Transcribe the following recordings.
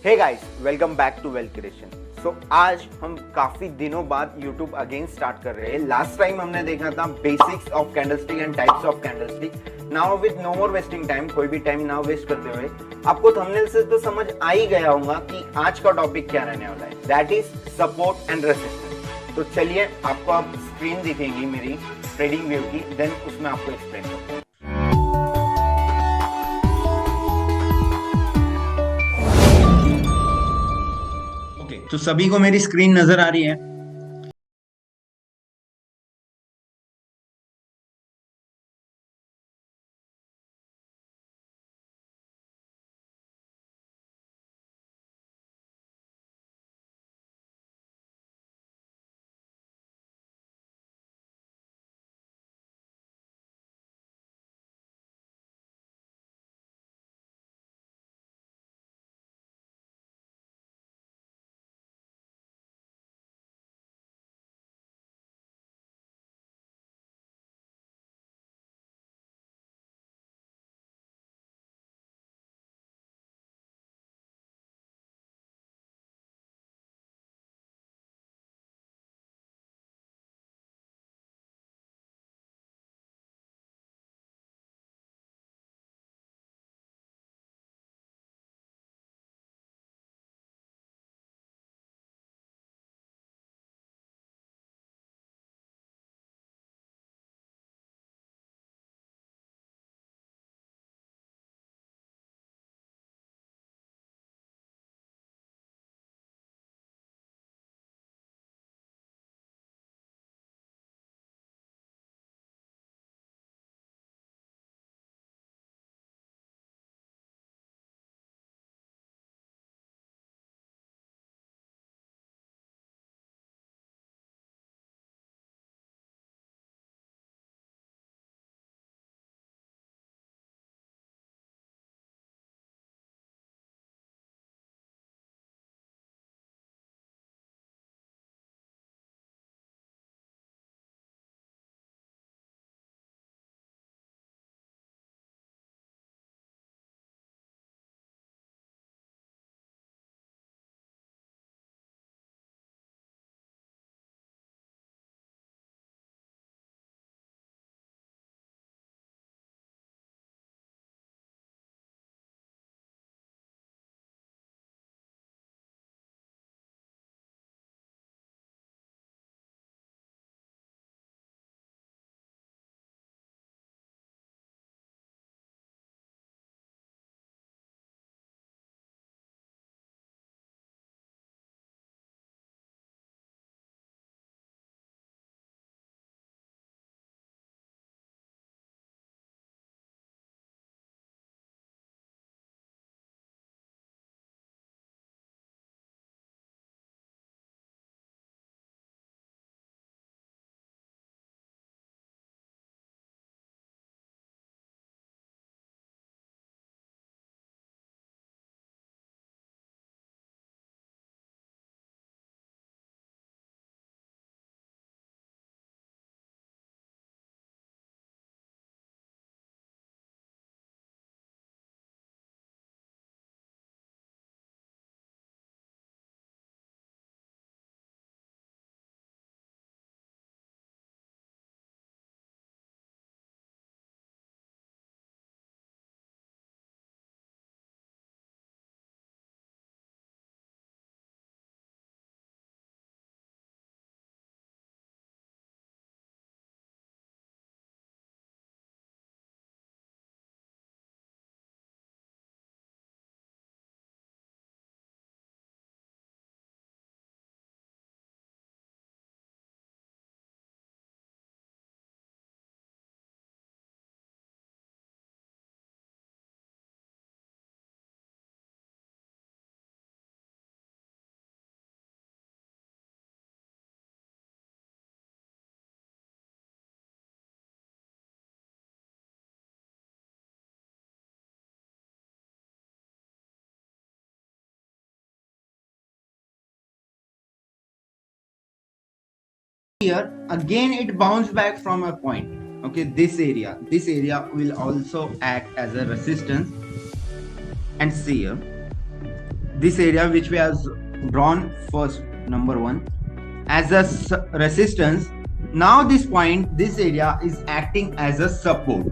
Hey guys, welcome back to wealth creation. So आज हम काफी दिनों बाद YouTube अगेन स्टार्ट कर रहे हैं। लास्ट टाइम हमने देखा था basics of candlestick and types of candlestick. Now with no more wasting time, कोई भी टाइम ना वेस्ट करते हुए, आपको थंबनेल से तो समझ आ ही गया होगा कि आज का टॉपिक क्या रहने वाला है। That is support and resistance. तो चलिए, आपको अब स्क्रीन दिखेगी मेरी ट्रेडिंग व्यू की, देन उसमें आपको एक्सप्लेन करता हूँ। तो सभी को मेरी स्क्रीन नजर आ रही है? Here again it bounced back from a point. Okay, this area will also act as a resistance. And see here, this area which we have drawn first, number 1, as a resistance. Now this point, this area is acting as a support.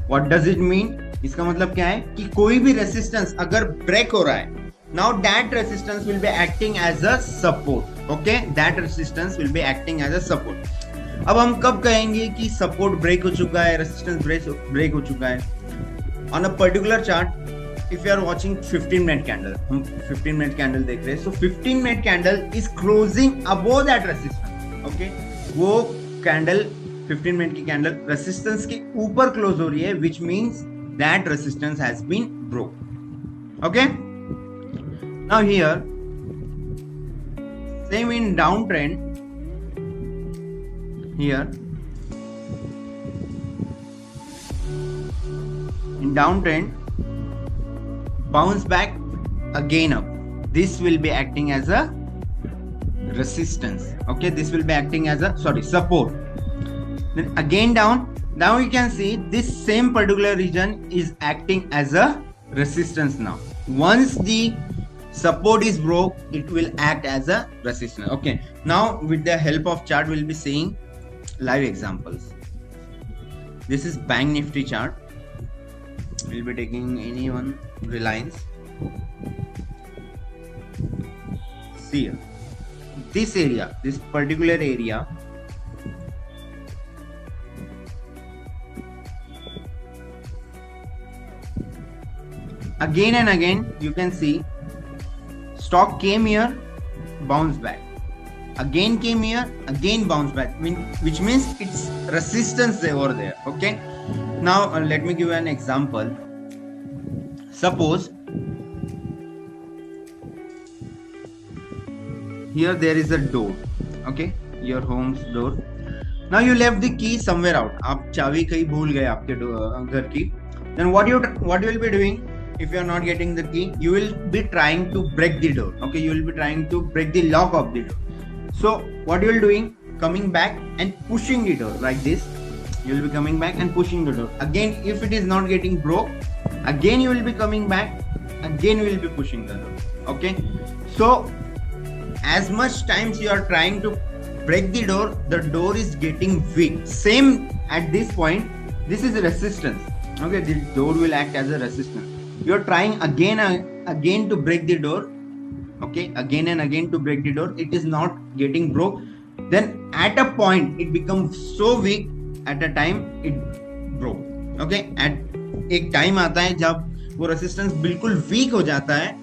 What does it mean? इसका मतलब क्या है कि कोई भी resistance अगर break हो रहा है, now that resistance will be acting as a support. Okay, that resistance will be acting as a support. अब हम कब कहेंगे कि support break हो चुका है, resistance break हो चुका है? On a particular chart, if you are watching 15-minute candle, हम 15-minute candle देख रहे हैं, so 15-minute candle is closing above that resistance. Okay, वो candle 15-minute की candle resistance के ऊपर close हो रही है, which means that resistance has been broke. Okay, now here same in downtrend. Here in downtrend, bounce back again up, this will be acting as a resistance. Okay, this will be acting as a support. Then again down, now you can see this same particular region is acting as a resistance. Now once the support is broke, it will act as a resistance. Okay, now with the help of chart we'll be seeing live examples. This is Bank Nifty chart. We'll be taking any one, Reliance. See here, this area, this particular area, again and again you can see stock came here, bounced back, again came here, again bounced back, which means it's resistance over there. Okay, now let me give you an example. Suppose here there is a door. Okay, your home's door. Now you left the key somewhere out. आप चाबी कहीं भूल गए आपके घर की. Then what you will be doing? If you are not getting the key, you will be trying to break the door. Okay, you will be trying to break the lock of the door. So what you will doing? Coming back and pushing the door like this. You will be coming back and pushing the door. Again, if it is not getting broke, again you will be coming back. Again you will be pushing the door. Okay. So as much times you are trying to break the door is getting weak. Same at this point. This is a resistance. Okay, the door will act as a resistance. You are trying again and again to break the door. Okay, again and again to break the door. It is not getting broke. Then at a point it becomes so weak. At a time it broke. Okay, at एक time आता है जब वो resistance बिल्कुल weak हो जाता है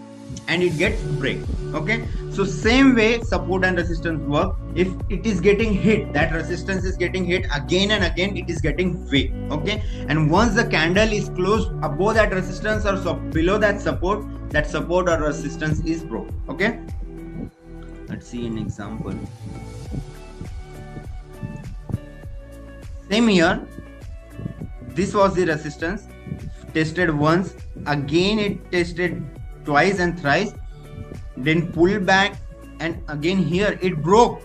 and it gets break. Okay, so same way support and resistance work. If it is getting hit, that resistance is getting hit again and again, it is getting weak. Okay, and once the candle is closed above that resistance or below that support or resistance is broke. Okay, let's see an example. Same here, this was the resistance, tested once, again it tested twice and thrice, then pulled back, and again here it broke.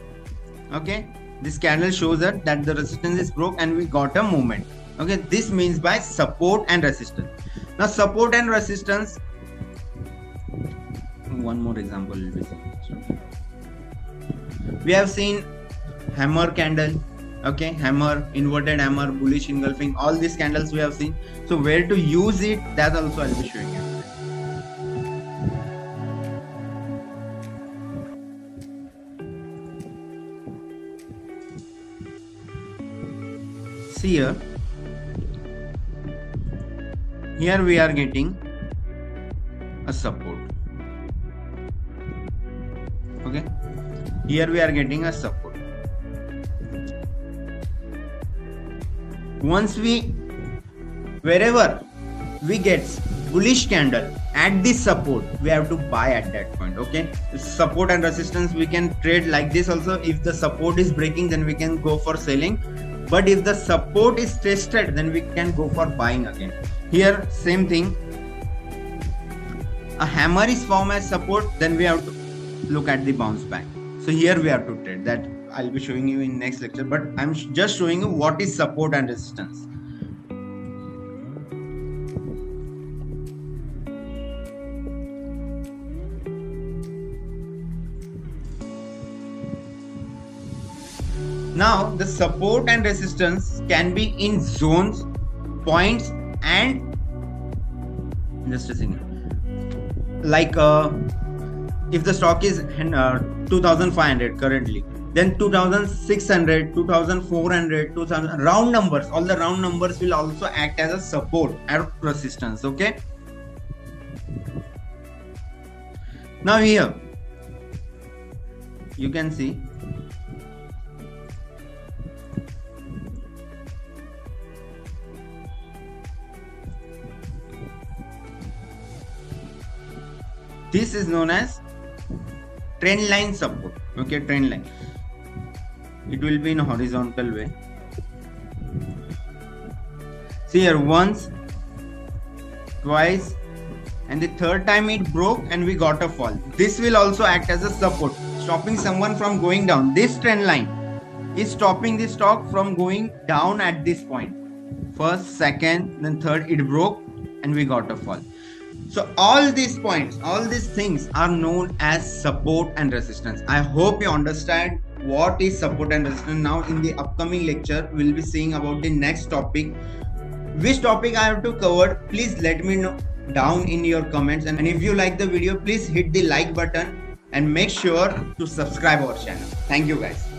Okay, this candle shows that the resistance is broke and we got a movement. Okay, this means by support and resistance. Now support and resistance, one more example will be seen. We have seen hammer candle. Okay, hammer, inverted hammer, bullish engulfing, all these candles we have seen. So where to use it, that also I'll be showing you. See here we are getting a support. Okay, here we are getting a support. Once wherever we get bullish candle at this support, we have to buy at that point. Okay, support and resistance we can trade like this also. If the support is breaking, then we can go for selling, but if the support is tested, then we can go for buying again. Here same thing, a hammer is formed as support, then we have to look at the bounce back. So here we have to trade. That I'll be showing you in next lecture, but I'm just showing you what is support and resistance. Now the support and resistance can be in zones, points, and just a second, like if the stock is 2500 currently, then 2600, 2400, 2000, round numbers, all the round numbers will also act as a support and resistance. Okay, now here you can see this is known as trend line support. Okay, trend line, it will be in a horizontal way. See here, once, twice, and the third time it broke and we got a fall. This will also act as a support, stopping someone from going down. This trend line is stopping the stock from going down at this point. First, second, then third, it broke and we got a fall. So all these points, all these things are known as support and resistance. I hope you understand what is support and resistance. Now in the upcoming lecture, we'll be seeing about the next topic. Which topic I have to cover, please let me know down in your comments. And if you like the video, please hit the like button and make sure to subscribe our channel. Thank you guys.